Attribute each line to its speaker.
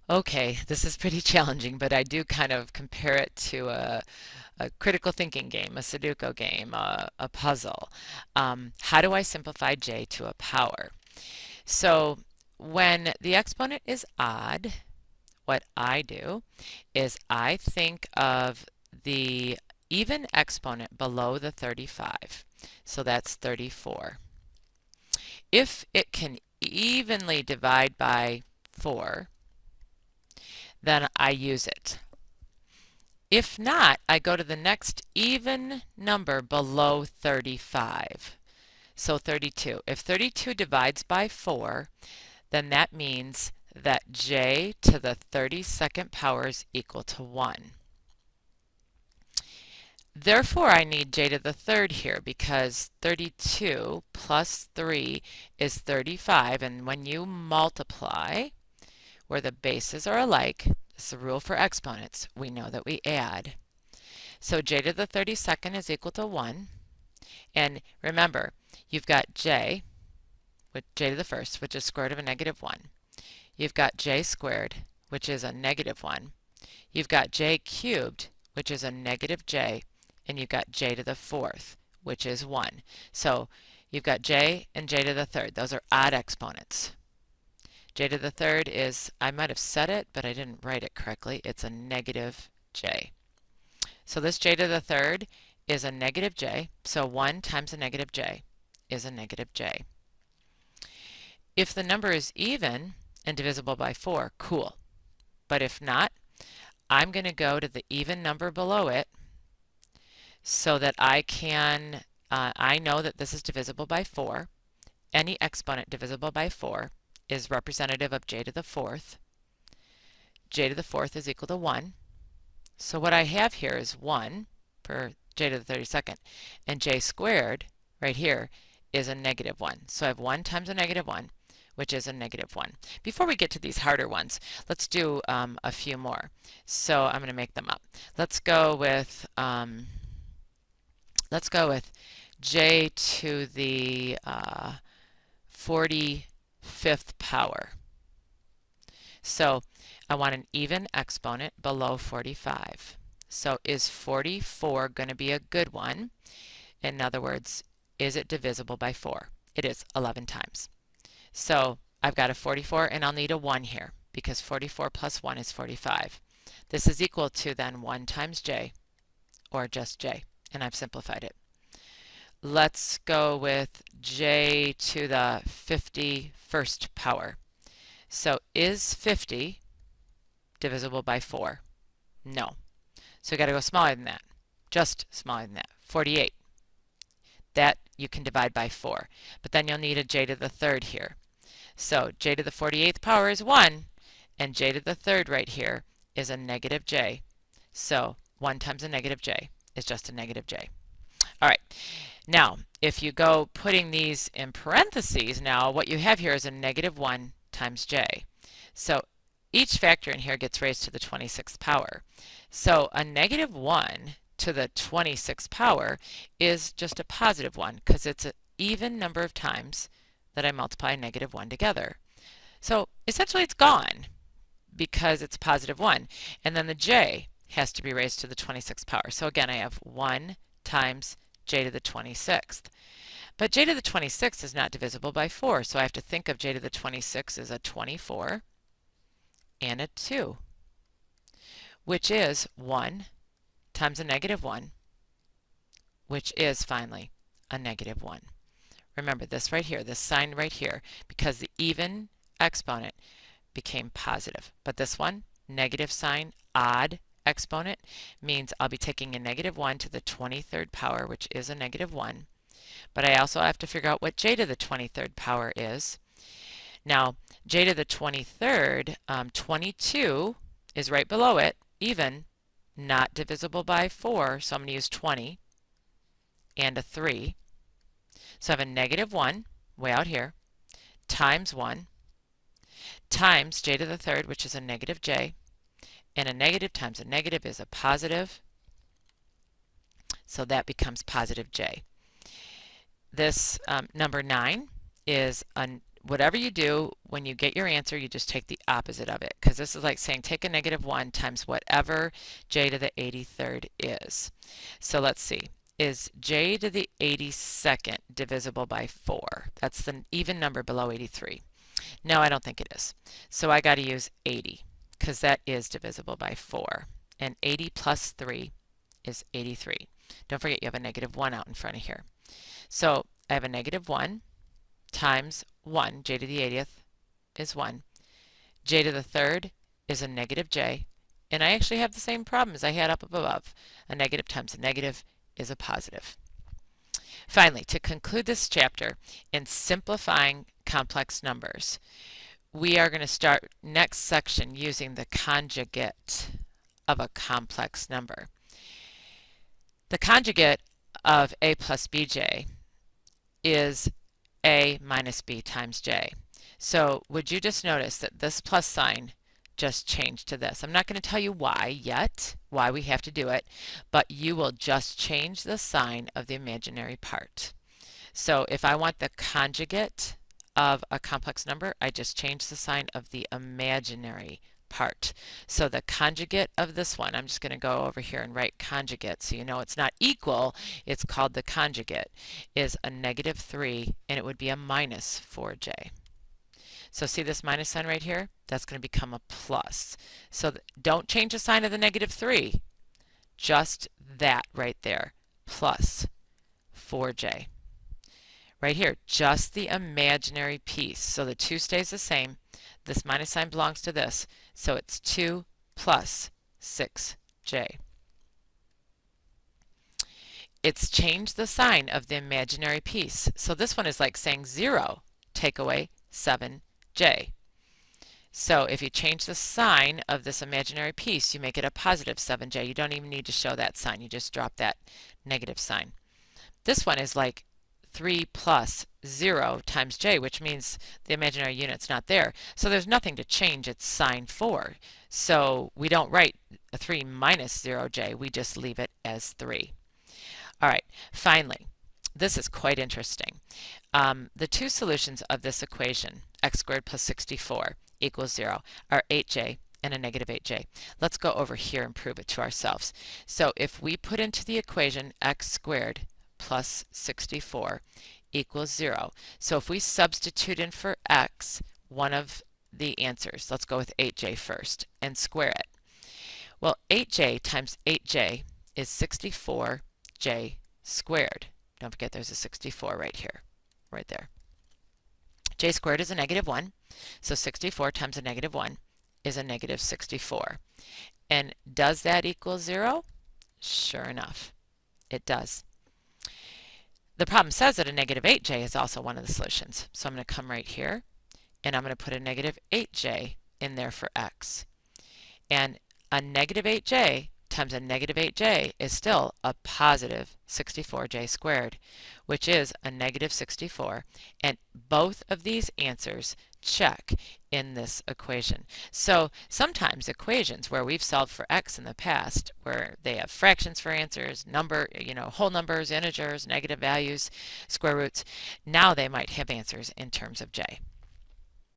Speaker 1: Okay, this is pretty challenging, but I do kind of compare it to a critical thinking game, a Sudoku game, a puzzle. How do I simplify j to a power? So when the exponent is odd, what I do is I think of the even exponent below the 35. So that's 34. If it can evenly divide by 4, then I use it. If not, I go to the next even number below 35. So 32. If 32 divides by 4, then that means that j to the 32nd power is equal to 1. Therefore, I need j to the third here because 32 plus 3 is 35, and when you multiply where the bases are alike, it's the rule for exponents, we know that we add. So j to the 32nd is equal to 1. And remember, you've got j, with j to the first, which is square root of a negative 1. You've got j squared, which is a negative 1. You've got j cubed, which is a negative j. And you've got j to the fourth, which is 1. So you've got j and j to the third. Those are odd exponents. J to the third is, I might have said it, but I didn't write it correctly. It's a negative j. So this j to the third is a negative j. So 1 times a negative j is a negative j. If the number is even and divisible by 4, cool. But if not, I'm going to go to the even number below it so that I know that this is divisible by 4. Any exponent divisible by 4 is representative of j to the fourth. J to the fourth is equal to 1. So what I have here is 1 for j to the 32nd, and j squared right here is a negative 1. So I have 1 times a negative 1, which is a negative 1. Bbefore we get to these harder ones, let's do a few more. So I'm going to make them up. Let's go with j to the 45th power. So I want an even exponent below 45. So is 44 going to be a good one? In other words, is it divisible by 4? It is 11 times. So I've got a 44 and I'll need a 1 here because 44 plus 1 is 45. This is equal to then 1 times j, or just j, and I've simplified it. Let's go with j to the 51st power. So is 50 divisible by 4? No. So we've got to go smaller than that. Just smaller than that. 48. That you can divide by 4. But then you'll need a j to the third here. So j to the 48th power is 1, and j to the third right here is a negative j. So 1 times a negative j is just a negative j. All right. Now, if you go putting these in parentheses, now what you have here is a negative 1 times j. So each factor in here gets raised to the 26th power. So a negative 1 to the 26th power is just a positive 1 because it's an even number of times that I multiply negative 1 together. So essentially it's gone because it's positive 1. And then the j has to be raised to the 26th power. So again, I have 1 times j to the 26th. But j to the 26th is not divisible by 4, so I have to think of j to the 26th as a 24 and a 2, which is 1 times a negative 1, which is finally a negative 1. Remember this right here, this sign right here, because the even exponent became positive. But this one, negative sign, odd exponent, means I'll be taking a negative 1 to the 23rd power, which is a negative 1. But I also have to figure out what j to the 23rd power is. Now, j to the 23rd, 22 is right below it, even, not divisible by 4, so I'm going to use 20 and a 3. So I have a negative 1 way out here times 1 times j to the third, which is a negative j, and a negative times a negative is a positive, so that becomes positive j. This number 9 is whatever you do, when you get your answer, you just take the opposite of it, because this is like saying take a negative 1 times whatever j to the 83rd is. So let's see. Is j to the 82nd divisible by 4? That's the even number below 83. No, I don't think it is. So I got to use 80, because that is divisible by 4. And 80 plus 3 is 83. Don't forget you have a negative 1 out in front of here. So I have a negative 1 times 1, j to the 80th is 1. J to the 3rd is a negative j. And I actually have the same problem as I had up above. A negative times a negative is a positive. Finally, to conclude this chapter in simplifying complex numbers, we are going to start next section using the conjugate of a complex number. The conjugate of a plus bj is a minus b times j. So would you just notice that this plus sign just changed to this? I'm not going to tell you why yet, why we have to do it, but you will just change the sign of the imaginary part. So if I want the conjugate of a complex number, I just change the sign of the imaginary part. So the conjugate of this one, I'm just going to go over here and write conjugate so you know it's not equal, it's called the conjugate, is a negative 3, and it would be a minus 4j. So see this minus sign right here? That's going to become a plus. So don't change the sign of the negative 3, just that right there, plus 4j. Right here, just the imaginary piece. So the 2 stays the same. This minus sign belongs to this. So it's 2 plus 6j. It's changed the sign of the imaginary piece. So this one is like saying 0, take away 7j. So if you change the sign of this imaginary piece, you make it a positive 7j. You don't even need to show that sign. You just drop that negative sign. This one is like 3 plus 0 times j, which means the imaginary unit's not there. So there's nothing to change its sign for. So we don't write a 3 minus 0j, we just leave it as 3. All right, finally, this is quite interesting. The two solutions of this equation, x squared plus 64 equals 0, are 8j and a negative 8j. Let's go over here and prove it to ourselves. So if we put into the equation x squared plus 64 equals 0. So if we substitute in for x, one of the answers, let's go with 8j first, and square it. Well, 8j times 8j is 64j squared. Don't forget there's a 64 right here, right there. J squared is a negative 1, so 64 times a negative 1 is a negative 64. And does that equal 0? Sure enough, it does. The problem says that a negative 8j is also one of the solutions. So I'm going to come right here, and I'm going to put a negative 8j in there for x. And a negative 8j times a negative 8j is still a positive 64j squared, which is a negative 64. And both of these answers check in this equation. So sometimes equations where we've solved for x in the past, where they have fractions for answers, whole numbers, integers, negative values, square roots, now they might have answers in terms of j.